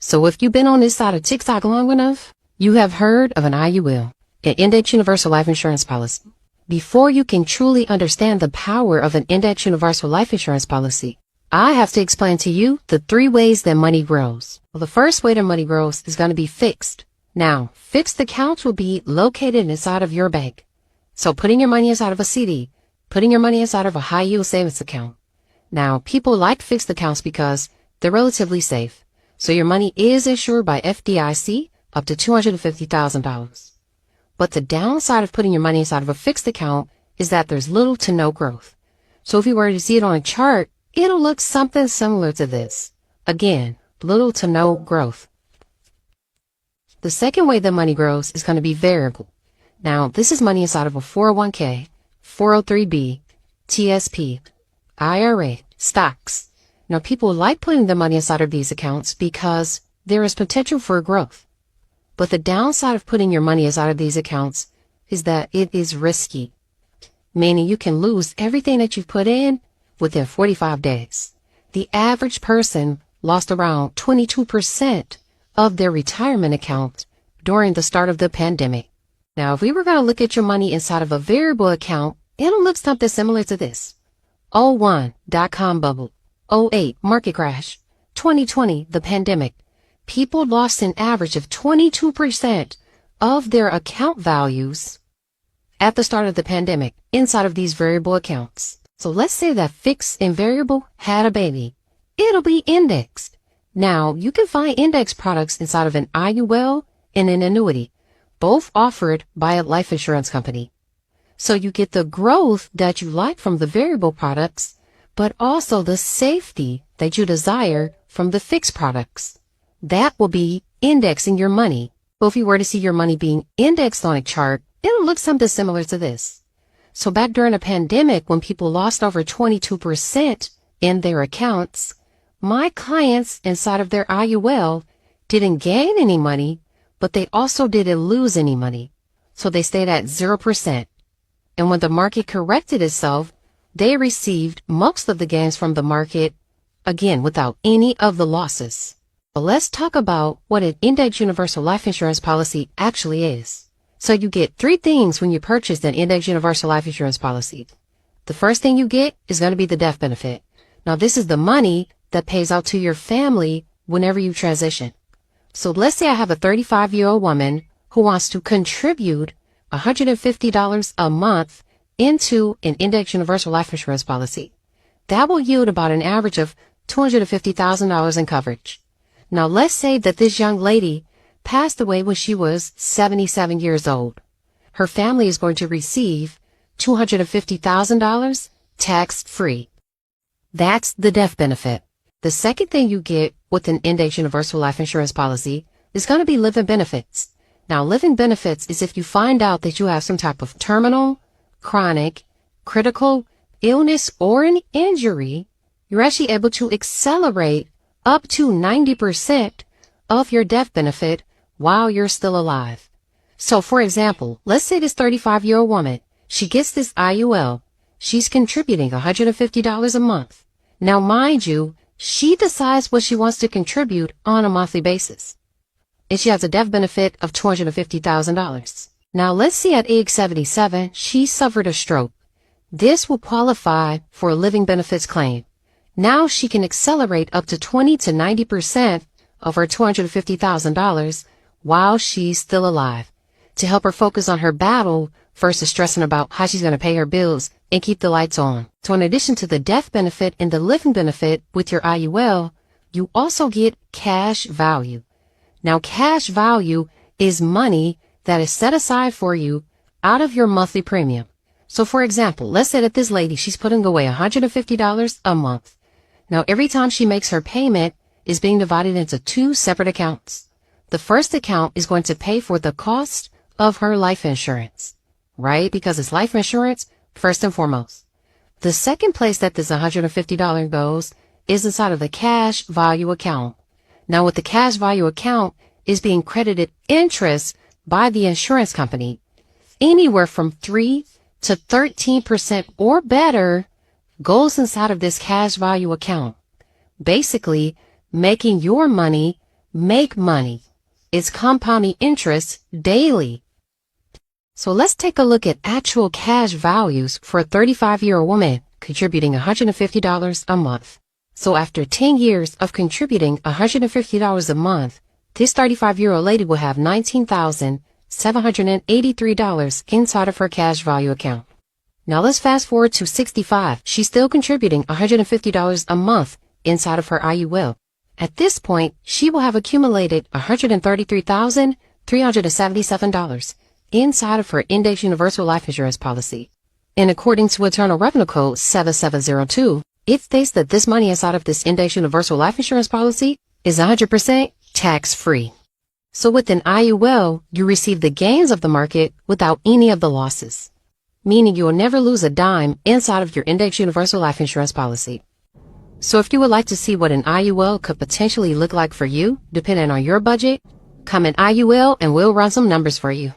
So if you've been on this side of TikTok long enough, you have heard of an IUL, an Index Universal Life Insurance Policy. Before you can truly understand the power of an Index Universal Life Insurance Policy, I have to explain to you the 3 ways that money grows. Well, the first way that money grows is going to be fixed. Now, fixed accounts will be located inside of your bank. So putting your money inside of a CD, putting your money inside of a high yield savings account. Now, people like fixed accounts because they're relatively safe. So your money is insured by FDIC up to $250,000. But the downside of putting your money inside of a fixed account is that there's little to no growth. So if you were to see it on a chart, it'll look something similar to this. Again, little to no growth. The second way that money grows is going to be variable. Now, this is money inside of a 401k, 403b, TSP, IRA, stocks. Now, people like putting the money inside of these accounts because there is potential for growth. But the downside of putting your money inside of these accounts is that it is risky, meaning you can lose everything that you've put in within 45 days. The average person lost around 22% of their retirement account during the start of the pandemic. Now, if we were going to look at your money inside of a variable account, it'll look something similar to this. 01, dot-com bubble. 08, market crash. 2020, the pandemic. People lost an average of 22% of their account values at the start of the pandemic inside of these variable accounts. So let's say that fixed and variable had a baby. It'll be indexed. Now, you can find index products inside of an IUL and an annuity, both offered by a life insurance company. So you get the growth that you like from the variable products, but also the safety that you desire from the fixed products. That will be indexing your money. But if you were to see your money being indexed on a chart, it'll look something similar to this. So back during the pandemic, when people lost over 22% in their accounts, my clients inside of their IUL didn't gain any money, but they also didn't lose any money. So they stayed at 0%. And when the market corrected itself, they received most of the gains from the market, again, without any of the losses. But let's talk about what an Index Universal Life Insurance Policy actually is. So you get 3 things when you purchase an Index Universal Life Insurance Policy. The first thing you get is going to be the death benefit. Now, this is the money that pays out to your family whenever you transition. So let's say I have a 35-year-old woman who wants to contribute $150 a month into an Index Universal Life Insurance Policy. That will yield about an average of $250,000 in coverage. Now, let's say that this young lady passed away when she was 77 years old. Her family is going to receive $250,000 tax-free. That's the death benefit. The second thing you get with an Index Universal Life Insurance Policy is going to be living benefits. Now, living benefits is if you find out that you have some type of terminal, chronic, critical illness, or an injury, you're actually able to accelerate up to 90% of your death benefit while you're still alive. So, for example, let's say this 35-year-old woman, she gets this IUL. She's contributing $150 a month. Now, mind you, she decides what she wants to contribute on a monthly basis. And she has a death benefit of $250,000. Now, let's say at age 77, she suffered a stroke. This will qualify for a living benefits claim. Now she can accelerate up to 20 to 90% of her $250,000 while she's still alive to help her focus on her battle versus stressing about how she's going to pay her bills and keep the lights on. So in addition to the death benefit and the living benefit with your IUL, you also get cash value. Now, cash value is money that is set aside for you out of your monthly premium. So for example, let's say that this lady, she's putting away $150 a month. Now, every time she makes her payment is being divided into 2 separate accounts. The first account is going to pay for the cost of her life insurance, right? Because it's life insurance first and foremost. The second place that this $150 goes is inside of the cash value account. Now, with the cash value account is being credited interest by the insurance company, anywhere from 3 to 13% or better goes inside of this cash value account, basically making your money make money. It's compounding interest daily. So let's take a look at actual cash values for a 35-year-old woman contributing $150 a month. So after 10 years of contributing $150 a month, this 35-year-old lady will have $19,783 inside of her cash value account. Now let's fast forward to 65. She's still contributing $150 a month inside of her IUL. At this point, she will have accumulated $133,377 inside of her Index Universal Life Insurance policy. And according to Internal Revenue Code 7702, it states that this money inside of this Index Universal Life Insurance policy is 100% tax-free. So with an IUL, you receive the gains of the market without any of the losses, meaning you will never lose a dime inside of your Index Universal Life Insurance policy. So if you would like to see what an IUL could potentially look like for you, depending on your budget, comment IUL and we'll run some numbers for you.